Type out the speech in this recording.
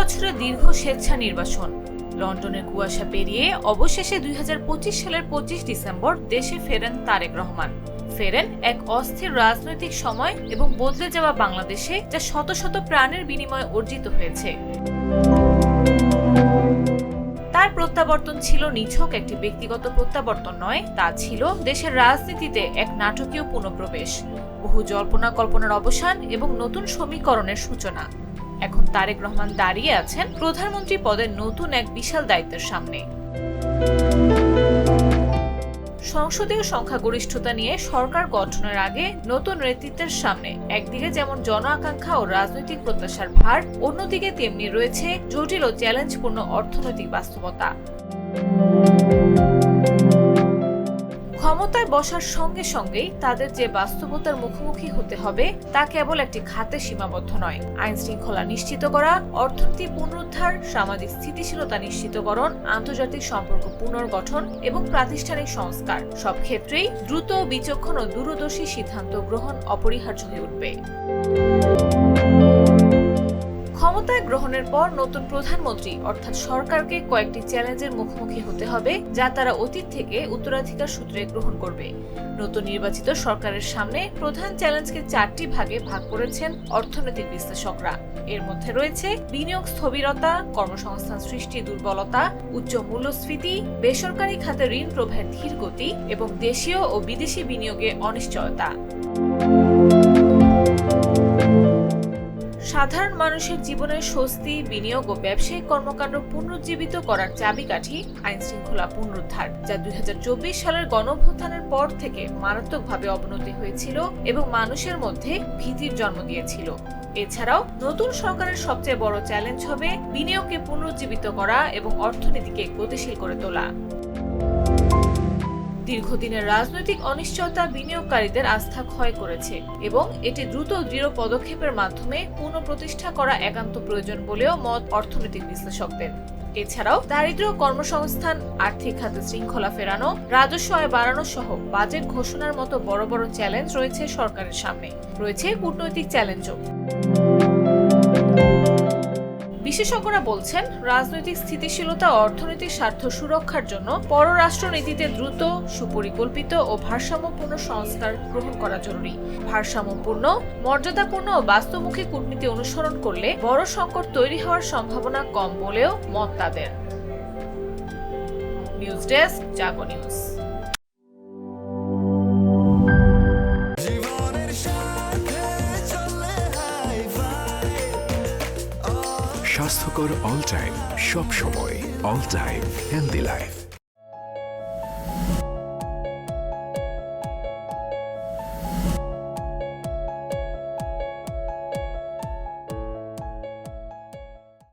বছরের দীর্ঘ স্বেচ্ছা নির্বাসন, লন্ডনের কুয়াশা পেরিয়ে অবশেষে 2025 সালের 25 ডিসেম্বর দেশে ফেরেন তারেক রহমান। ফেরেন এক অস্থির রাজনৈতিক সময় এবং বদলে যাওয়া বাংলাদেশে, যা শত শত প্রাণের বিনিময়ে অর্জিত হয়েছে। তার প্রত্যাবর্তন ছিল নিছক একটি ব্যক্তিগত প্রত্যাবর্তন নয়, তা ছিল দেশের রাজনীতিতে এক নাটকীয় পুনঃপ্রবেশ, বহু জল্পনা কল্পনার অবসান এবং নতুন সমীকরণের সূচনা। এখন তারেক রহমান দাঁড়িয়ে আছেন প্রধানমন্ত্রী পদের নতুন এক বিশাল দায়িত্বের সামনে। সংসদীয় সংখ্যাগরিষ্ঠতা নিয়ে সরকার গঠনের আগে নতুন নেতৃত্বের সামনে একদিকে যেমন জন আকাঙ্ক্ষা ও রাজনৈতিক প্রত্যাশার ভার, অন্যদিকে তেমনি রয়েছে জটিল ও চ্যালেঞ্জপূর্ণ অর্থনৈতিক বাস্তবতা। ক্ষমতায় বসার সঙ্গে সঙ্গেই তাদের যে বাস্তবতার মুখোমুখি হতে হবে তা কেবল একটি খাতে সীমাবদ্ধ নয়। আইন শৃঙ্খলা নিশ্চিত করা, অর্থনীতি পুনরুদ্ধার, সামাজিক স্থিতিশীলতা নিশ্চিতকরণ, আন্তর্জাতিক সম্পর্ক পুনর্গঠন এবং প্রাতিষ্ঠানিক সংস্কার, সব ক্ষেত্রেই দ্রুত, বিচক্ষণ ও দূরদর্শী সিদ্ধান্ত গ্রহণ অপরিহার্য হয়ে উঠবে। ক্ষমতায় গ্রহণের পর নতুন প্রধানমন্ত্রী অর্থাৎ সরকারকে কয়েকটি চ্যালেঞ্জের মুখোমুখি হতে হবে, যা তারা অতীত থেকে উত্তরাধিকার সূত্রে গ্রহণ করবে। নতুন নির্বাচিত সরকারের সামনে প্রধান চ্যালেঞ্জকে 4টি ভাগে ভাগ করেছেন অর্থনৈতিক বিশ্লেষকরা। এর মধ্যে রয়েছে বিনিয়োগ স্থবিরতা, কর্মসংস্থান সৃষ্টি দুর্বলতা, উচ্চ মূল্যস্ফীতি, বেসরকারি খাতে ঋণ প্রবাহের ধীর গতি এবং দেশীয় ও বিদেশি বিনিয়োগে অনিশ্চয়তা। সাধারণ মানুষের জীবনের স্বস্তি, বিনিয়োগ ও ব্যবসায়িক কর্মকাণ্ড পুনরুজ্জীবিত করার চাবিকাঠি আইন শৃঙ্খলা পুনরুদ্ধার, যা 2024 সালের গণঅভ্যুত্থানের পর থেকে মারাত্মকভাবে অবনতি হয়েছিল এবং মানুষের মধ্যে ভীতির জন্ম দিয়েছিল। এছাড়াও নতুন সরকারের সবচেয়ে বড় চ্যালেঞ্জ হবে বিনিয়োগকে পুনরুজ্জীবিত করা এবং অর্থনীতিকে গতিশীল করে তোলা। দীর্ঘদিনের রাজনৈতিক অনিশ্চয়তা বিনিয়োগকারীদের আস্থা ক্ষয় করেছে এবং এটি দ্রুত দৃঢ় পদক্ষেপের মাধ্যমে পুনঃপ্রতিষ্ঠা করা একান্ত প্রয়োজন বলেও মত অর্থনৈতিক বিশ্লেষকদের। এছাড়াও দারিদ্র্য, কর্মসংস্থান, আর্থিক খাতে শৃঙ্খলা ফেরানো, রাজস্ব আয় বাড়ানো সহ বাজেট ঘোষণার মতো বড় বড় চ্যালেঞ্জ রয়েছে সরকারের সামনে। রয়েছে কূটনৈতিক চ্যালেঞ্জও। বিশেষজ্ঞরা বলছেন, রাজনৈতিক স্থিতিশীলতা ও অর্থনৈতিক স্বার্থ সুরক্ষার জন্য পররাষ্ট্রনীতিতে দ্রুত, সুপরিকল্পিত ও ভারসাম্যপূর্ণ সংস্কার গ্রহণ করা জরুরি। ভারসাম্যপূর্ণ, মর্যাদাপূর্ণ ও বাস্তবমুখী কূটনীতি অনুসরণ করলে বড় সংকট তৈরি হওয়ার সম্ভাবনা কম বলেও মত তাদের। নিউজ ডেস্ক, জাগো নিউজ। স্বাস্থ্যকর অল টাইম, সব সময় অল টাইম হেলদি লাইফ।